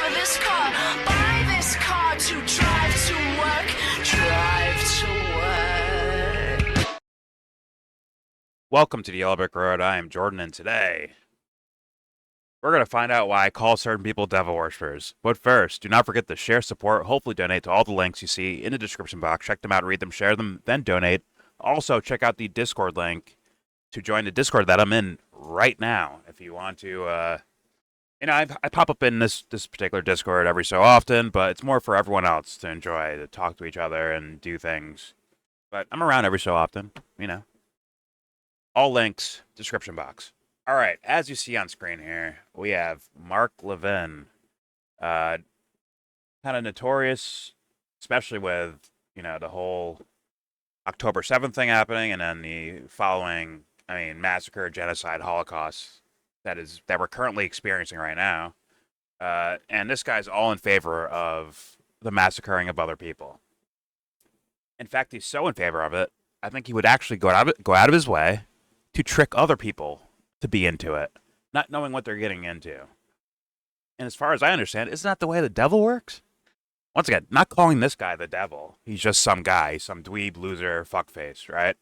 for this car. Buy this car to drive to work. Drive to work. Welcome to the Yellow Brick Road. I am Jordan, and today we're going to find out why I call certain people devil worshippers. But first, do not forget to share, support, hopefully donate to all the links you see in the description box. Check them out, read them, share them, then donate. Also, check out the Discord link to join the Discord that I'm in right now. If you want to, I pop up in this particular Discord every so often, but it's more for everyone else to enjoy, to talk to each other and do things. But I'm around every so often, All links, description box. All right, as you see on screen here, we have Mark Levin. Kind of notorious, especially with, the whole October 7th thing happening and then the following, massacre, genocide, Holocaust that we're currently experiencing right now. And this guy's all in favor of the massacring of other people. In fact, he's so in favor of it, I think he would actually go out of his way to trick other people to be into it, not knowing what they're getting into. And as far as I understand, isn't that the way the devil works? Once again, not calling this guy the devil. He's just some guy, some dweeb, loser, fuckface, right?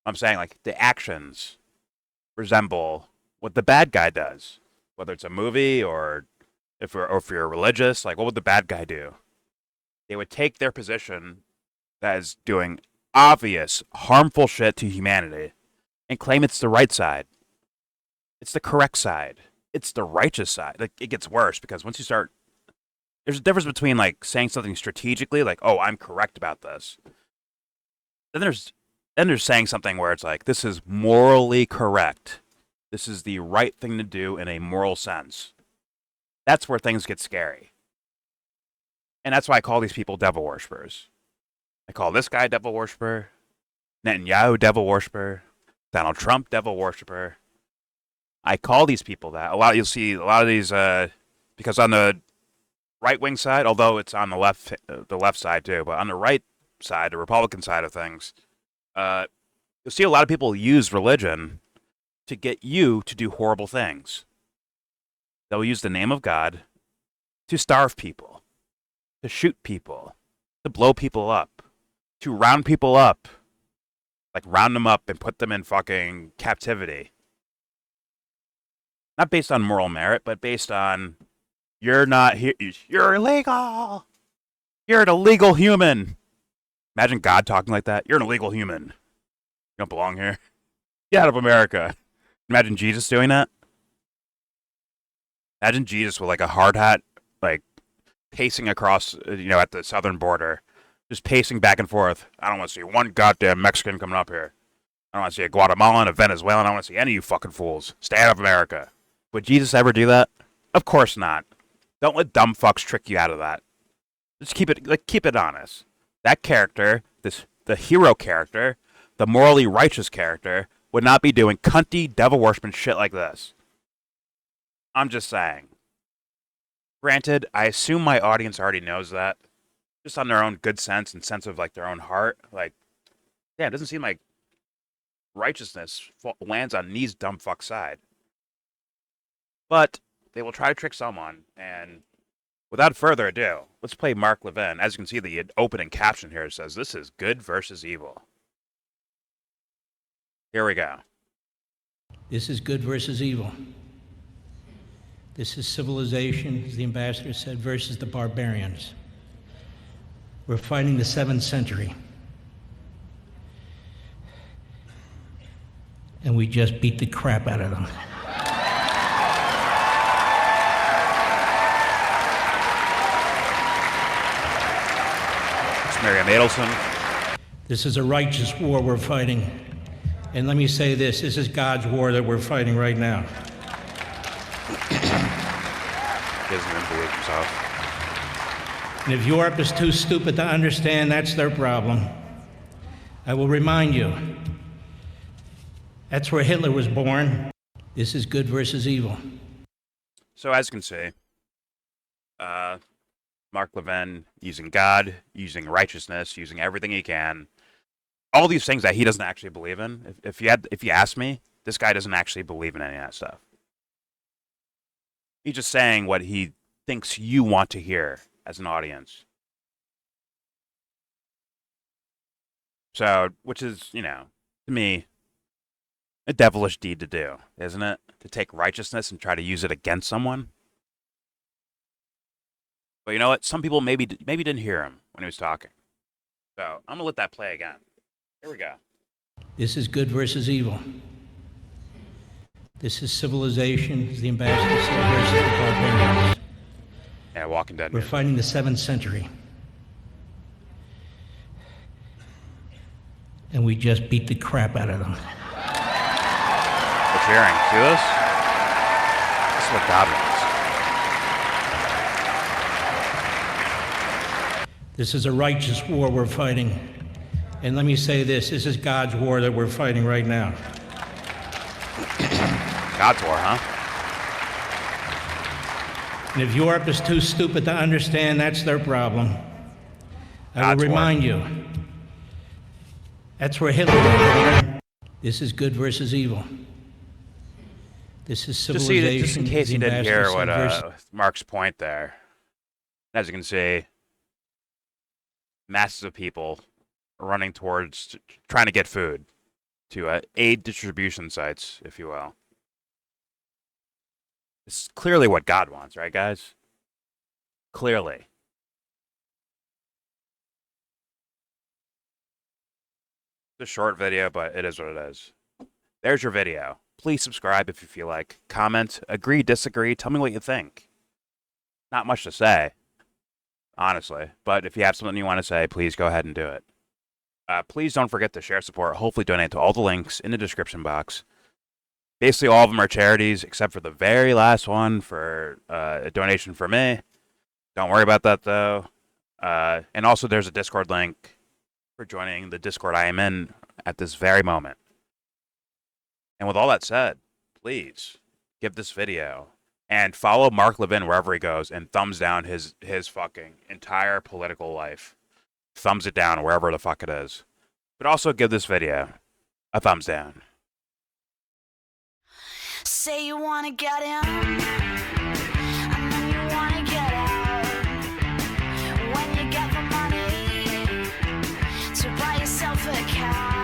I'm saying, the actions resemble what the bad guy does. Whether it's a movie or if you're religious, what would the bad guy do? They would take their position that is doing obvious, harmful shit to humanity and claim it's the right side. It's the correct side. It's the righteous side. It gets worse because once you start... There's a difference between, saying something strategically, oh, I'm correct about this. Then there's saying something where it's this is morally correct. This is the right thing to do in a moral sense. That's where things get scary. And that's why I call these people devil worshippers. I call this guy devil worshipper, Netanyahu devil worshipper, Donald Trump devil worshipper. I call these people that. You'll see a lot of these, because on the right-wing side, although it's on the left side too, but on the right side, the Republican side of things, you'll see a lot of people use religion to get you to do horrible things. They'll use the name of God to starve people, to shoot people, to blow people up, to round people up, round them up and put them in fucking captivity. Not based on moral merit, but based on you're not here. You're illegal. You're an illegal human. Imagine God talking like that. You're an illegal human. You don't belong here. Get out of America. Imagine Jesus doing that. Imagine Jesus with a hard hat, pacing across, at the southern border, just pacing back and forth. I don't want to see one goddamn Mexican coming up here. I don't want to see a Guatemalan, a Venezuelan. I don't want to see any of you fucking fools. Stay out of America. Would Jesus ever do that? Of course not. Don't let dumb fucks trick you out of that. Just keep it honest. That character, the hero character, the morally righteous character, would not be doing cunty devil worshiping shit like this. I'm just saying. Granted, I assume my audience already knows that. Just on their own good sense and sense of their own heart. It doesn't seem like righteousness lands on these dumb fucks' side. But they will try to trick someone, and without further ado, let's play Mark Levin. As you can see, the opening caption here says, "This is good versus evil." Here we go. This is good versus evil. This is civilization, as the ambassador said, versus the barbarians. We're fighting the 7th century. And we just beat the crap out of them. Miriam Adelson. This is a righteous war we're fighting. And let me say this is God's war that we're fighting right now. He doesn't even believe himself. And if Europe is too stupid to understand, that's their problem. I will remind you, that's where Hitler was born. This is good versus evil. So as you can see, Mark Levin using God, using righteousness, using everything he can. All these things that he doesn't actually believe in. If you ask me, this guy doesn't actually believe in any of that stuff. He's just saying what he thinks you want to hear as an audience. So, which is, you know, to me, a devilish deed to do, isn't it? To take righteousness and try to use it against someone. But you know what? Some people maybe didn't hear him when he was talking. So I'm gonna let that play again. Here we go. This is good versus evil. This is civilization, as the ambassador said, versus the barbarians. Yeah, Walking Dead. We're fighting the 7th century. And we just beat the crap out of them. The cheering. See this? This is what God wants. This is a righteous war we're fighting. And let me say this is God's war that we're fighting right now. God's war, huh? And if Europe is too stupid to understand, that's their problem. I God's will war. remind you. That's where Hitler went. This is good versus evil. This is civilization. Just in case the you didn't hear ambassador what said, Mark's point there. As you can see, masses of people are running towards trying to get food to aid distribution sites, if you will. This is clearly what God wants, right, guys? Clearly. It's a short video, but it is what it is. There's your video. Please subscribe if you feel like. Comment, agree, disagree, tell me what you think. Not much to say, honestly, but if you have something you want to say, please go ahead and do it. Please don't forget to share support. Hopefully donate to all the links in the description box. Basically, all of them are charities, except for the very last one for a donation for me. Don't worry about that, though. And also, there's a Discord link for joining the Discord I am in at this very moment. And with all that said, please give this video and follow Mark Levin wherever he goes and thumbs down his fucking entire political life. Thumbs it down wherever the fuck it is. But also give this video a thumbs down. Say you wanna get in, and then you wanna get out. When you get the money to buy yourself a car.